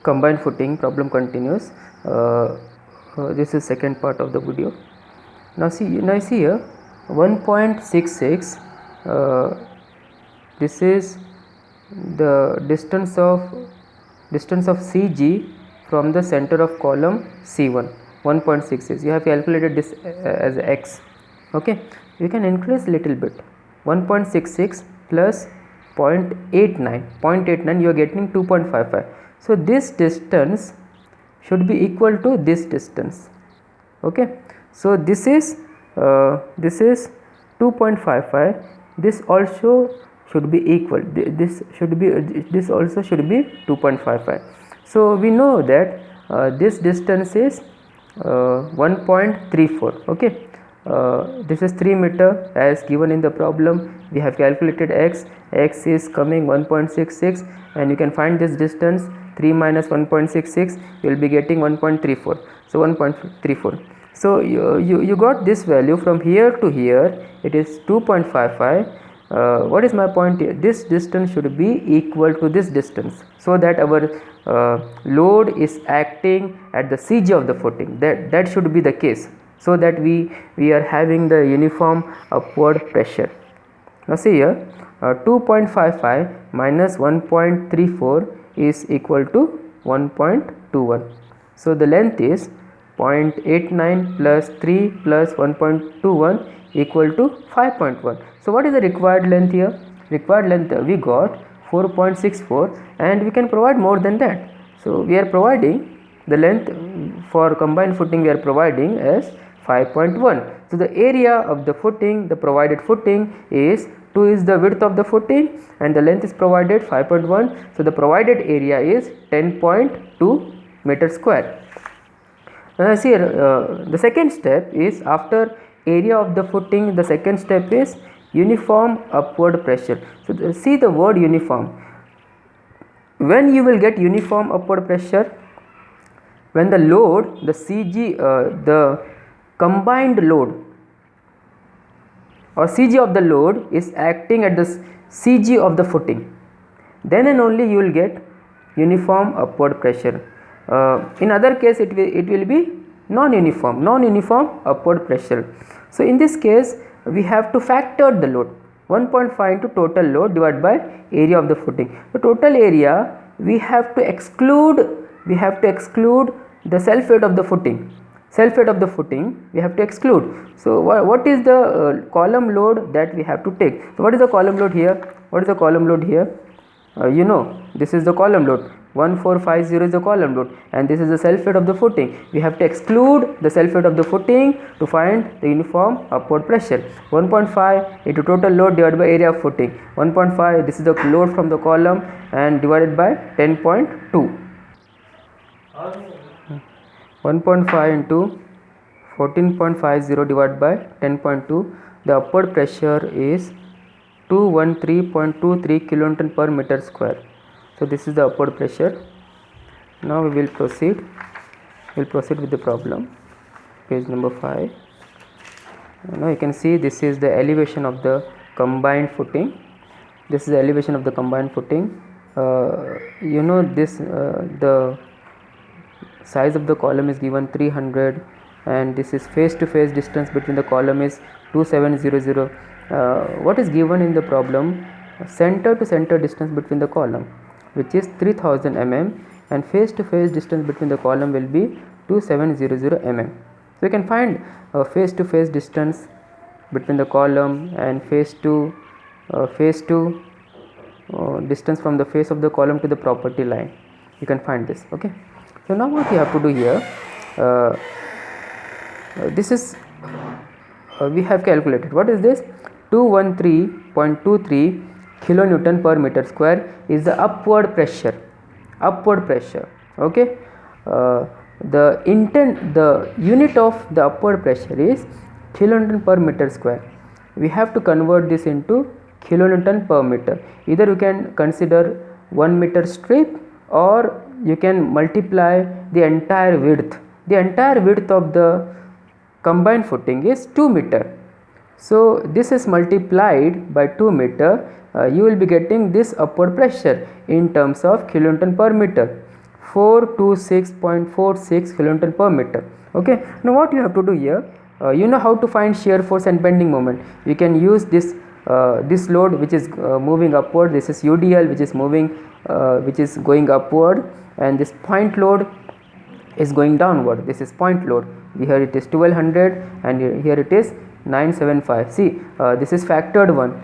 combined footing problem continues. This is second part of the video. Now see here 1.66, this is the distance of CG from the center of column C1. 1.66, you have calculated this as x. Okay, you can increase little bit. 1.66 plus 0.89, you are getting 2.55. so this distance should be equal to this distance. Okay, so this is 2.55, this also should be equal, this also should be 2.55. so we know that this distance is 1.34. okay, this is 3 meter as given in the problem. We have calculated x is coming 1.66, and you can find this distance. 3 minus 1.66, you will be getting 1.34. so 1.34. so you got this value. From here to here it is 2.55. What is my point here? This distance should be equal to this distance, so that our load is acting at the CG of the footing. That should be the case, so that we are having the uniform upward pressure. Now see here, 2.55 minus 1.34 is equal to 1.21. so the length is 0.89 plus 3 plus 1.21 equal to 5.1. so what is the required length here? Required length we got 4.64, and we can provide more than that. so we are providing the length for combined footing, we are providing as 5.1. so the area of the footing, the provided footing is 2 is the width of the footing, and the length is provided 5.1. so the provided area is 10.2 meter square. Now see here, the second step is, after area of the footing, the second step is uniform upward pressure. so see the word uniform. When you will get uniform upward pressure? When the load, the CG, the combined load or CG of the load is acting at the CG of the footing, then and only you will get uniform upward pressure. In other case it will be non-uniform upward pressure. so in this case we have to factor the load. 1.5 into total load divided by area of the footing. the total area we have to exclude the self weight of the footing. We have to exclude. so what is the column load that we have to take? so what is the column load here? This is the column load. 1450 is the column load, and this is the self weight of the footing. We have to exclude the self weight of the footing to find the uniform upward pressure. 1.5 into total load divided by area of footing. 1.5, this is the load from the column, and divided by 10.2. 1.5 into 14.50 divided by 10.2. the upward pressure is 213.23 kilonewton per meter square. so this is the upward pressure. Now we will proceed with the problem. Page number 5. Now you can see this is the elevation of the combined footing. This is the elevation of the combined footing. The size of the column is given 300, and this is face to face distance between the column is 2700. What is given in the problem? Center to center distance between the column, which is 3000 mm, and face to face distance between the column will be 2700 mm. so you can find face to face distance between the column and face to distance from the face of the column to the property line. You can find this. Okay, so now what you have to do here, this is we have calculated. What is this? 213.23 kilonewton per meter square is the upward pressure. Okay, the unit of the upward pressure is kilonewton per meter square. We have to convert this into kilonewton per meter. Either you can consider 1 meter strip, or you can multiply the entire width. The entire width of the combined footing is 2 meter. So this is multiplied by 2 meter. You will be getting this upward pressure in terms of kilonewton per meter. 426.46 kilonewton per meter. Okay, now what you have to do here, you know how to find shear force and bending moment. You can use this this load which is moving upward. This is UDL which is moving which is going upward, and this point load is going downward. This is point load. Here it is 1200 and here it is 975. See, this is factored one.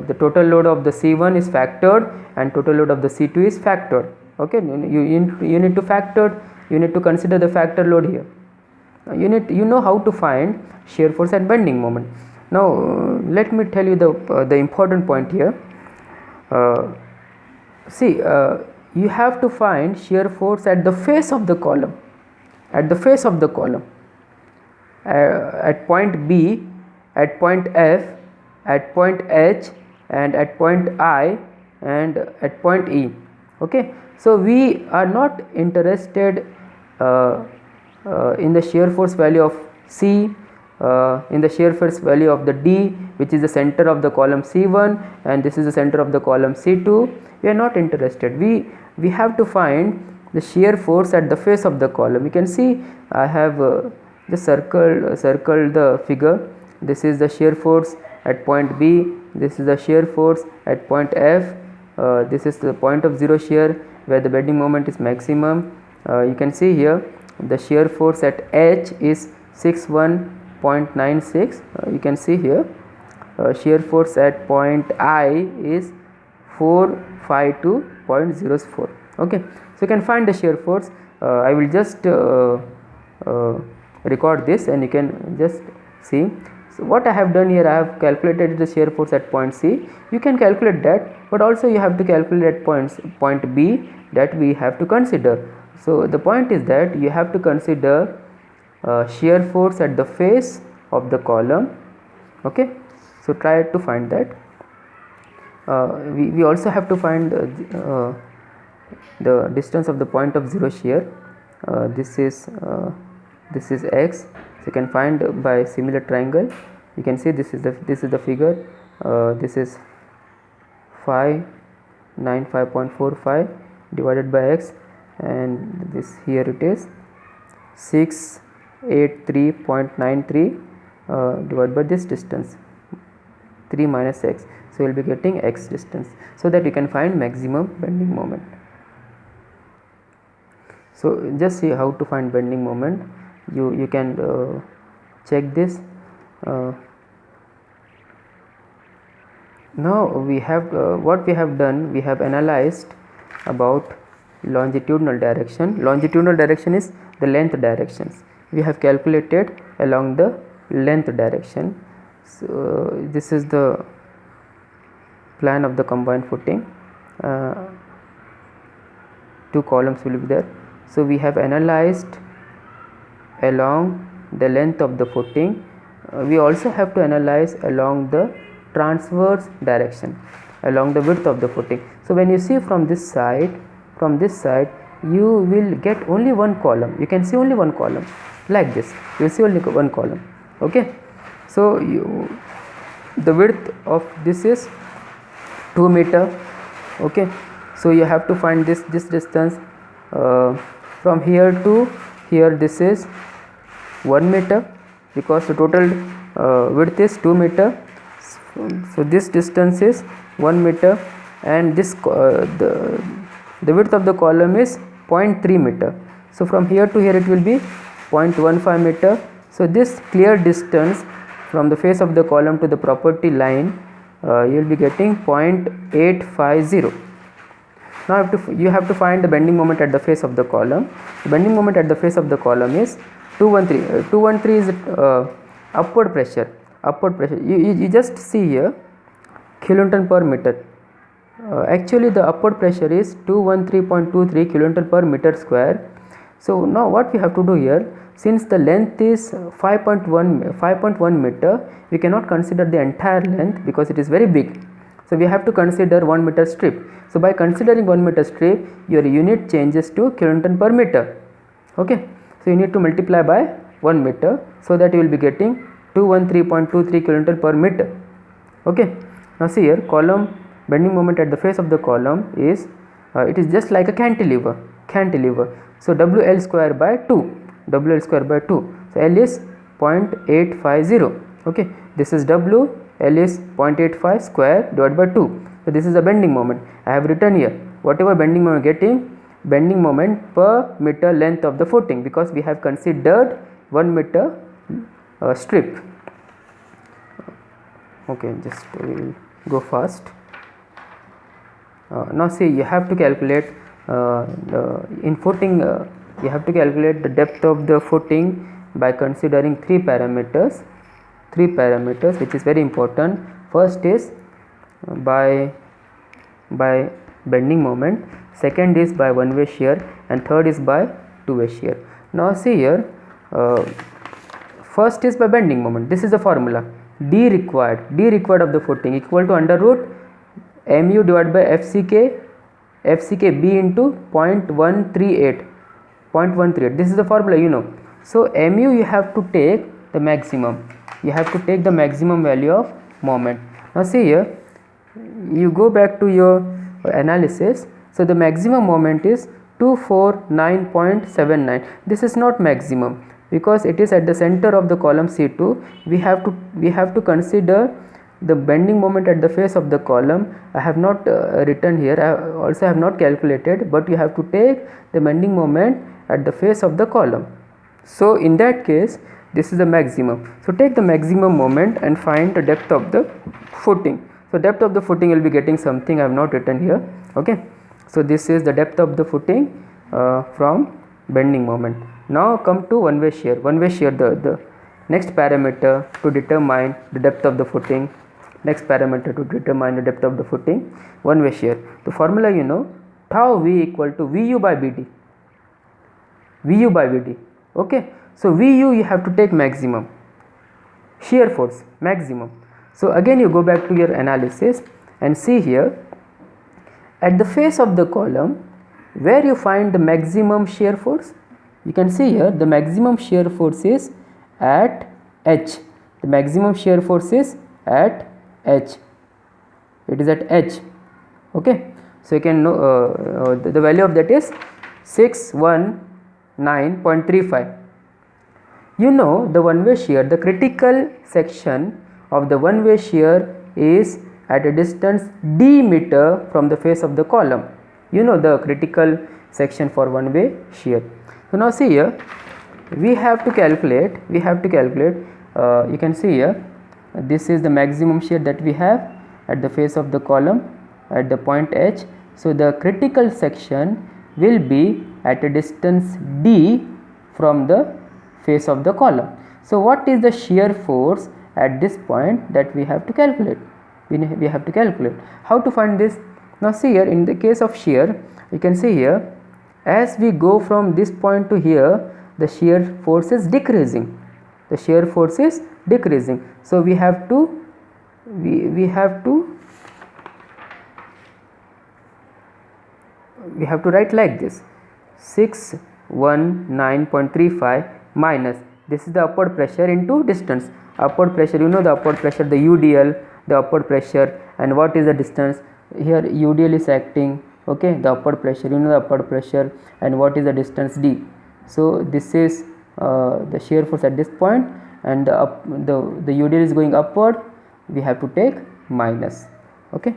The total load of the C1 is factored and total load of the C2 is factored. Okay, you need to factor, you need to consider the factor load here. You know how to find shear force and bending moment. Now let me tell you the important point here. See, you have to find shear force at the face of the column, at the face of the column, at point B, at point F, at point H, and at point I, and at point E. Okay, so we are not interested in the shear force value of C, in the shear force value of the D, which is the center of the column C1, and this is the center of the column C2. We are not interested. We have to find the shear force at the face of the column. You can see I have just circled the figure. This is the shear force at point B. This is the shear force at point F. This is the point of zero shear where the bending moment is maximum. You can see here the shear force at H is 61.96. You can see here shear force at point I is 452.04. Okay, so you can find the shear force. I will just record this and you can just see. So what I have done here, I have calculated the shear force at point C. You can calculate that, but also you have to calculate at point B that we have to consider. So the point is that you have to consider shear force at the face of the column. Okay, so try to find that. We also have to find the distance of the point of zero shear. This is x. So you can find by similar triangle. You can see this is the figure. This is 595.45 divided by x, and this here it is 683.93 divided by this distance 3 minus x. So you will be getting x distance, so that you can find maximum bending moment. So just see how to find bending moment. You can check this. Now we have what we have done, we have analyzed about longitudinal direction. Longitudinal direction is the length directions. We have calculated along the length direction. So this is the plan of the combined footing. Two columns will be there. So we have analyzed along the length of the footing. We also have to analyze along the transverse direction, along the width of the footing. So when you see from this side, you will get only one column. You can see only one column like this. You will see only one column. Okay, so the width of this is 2 meter. Okay, so you have to find this distance from here to here. This is 1 meter because the total width is 2 meter. So this distance is 1 meter, and this the width of the column is 0.3 meter. So from here to here it will be 0.15 meter. So this clear distance from the face of the column to the property line, you will be getting 0.850. Now you have to find the bending moment at the face of the column. The bending moment at the face of the column is 213. 213 is upward pressure. You just see here kilonewton per meter. Actually the upward pressure is 213.23 kilonewton per meter square. So now what we have to do here, since the length is 5.1 meter, we cannot consider the entire length because it is very big. So we have to consider 1 meter strip. So by considering 1 meter strip, your unit changes to kilonewton per meter. Okay, so you need to multiply by 1 meter, so that you will be getting 213.23 kilonewton per meter. Okay, now see here, column bending moment at the face of the column is it is just like a cantilever. cantilever. So WL square by 2, WL square by 2. So L is 0.850. Okay, this is W, L is 0.85 square divided by 2. So this is the bending moment. I have written here whatever bending moment getting, bending moment per meter length of the footing, because we have considered 1 meter strip. Okay, just we'll go fast. Now see, you have to calculate in footing, you have to calculate the depth of the footing by considering three parameters, which is very important. First is by bending moment, second is by one way shear, and third is by two way shear. Now see here, first is by bending moment. This is the formula. D required of the footing equal to under root mu divided by FCK B into 0.138. This is the formula, you know. So mu you have to take the maximum. You have to take the maximum value of moment. Now see here, you go back to your analysis. So the maximum moment is 249.79. This is not maximum because it is at the center of the column C2. We have to consider the bending moment at the face of the column. I have not written here, I also have not calculated, but you have to take the bending moment at the face of the column. So in that case, this is the maximum. So take the maximum moment and find the depth of the footing. So depth of the footing will be getting something I have not written here. Okay, so this is the depth of the footing from bending moment. Now come to one way shear. The next parameter to determine the depth of the footing. One way shear. The formula, you know, tau V equal to VU by BD. Okay, so VU you have to take maximum, shear force maximum. So again you go back to your analysis and see here at the face of the column where you find the maximum shear force. You can see here the maximum shear force is at H. The maximum shear force is at H. It is at H. Okay, so you can know the value of that is 619.35. You know the one way shear, the critical section of the one way shear is at a distance d meter from the face of the column. You know the critical section for one way shear. So now see here, we have to calculate, you can see here, this is the maximum shear that we have at the face of the column at the point H. So the critical section will be at a distance d from the face of the column. So what is the shear force at this point that we have to calculate? We have to calculate. How to find this? Now see here, in the case of shear, you can see here, as we go from this point to here, the shear force is decreasing. So we have to write like this: 619.35 minus, this is the upward pressure, into distance. Upward pressure, you know the upward pressure, the UDL, the upward pressure, and what is the distance? Here UDL is acting. Okay, the upward pressure, you know the upward pressure, and what is the distance d. So this is the shear force at this point, and the UDL is going upward. We have to take minus. Okay.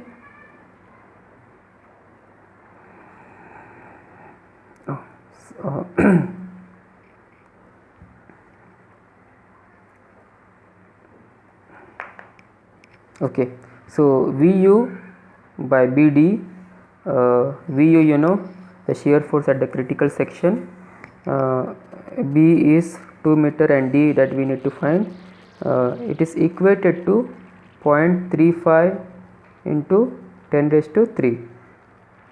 Okay, so VU by BD, VU, you know the shear force at the critical section, B is 2 meter and D that we need to find, it is equated to 0.35 into 10 raised to 3.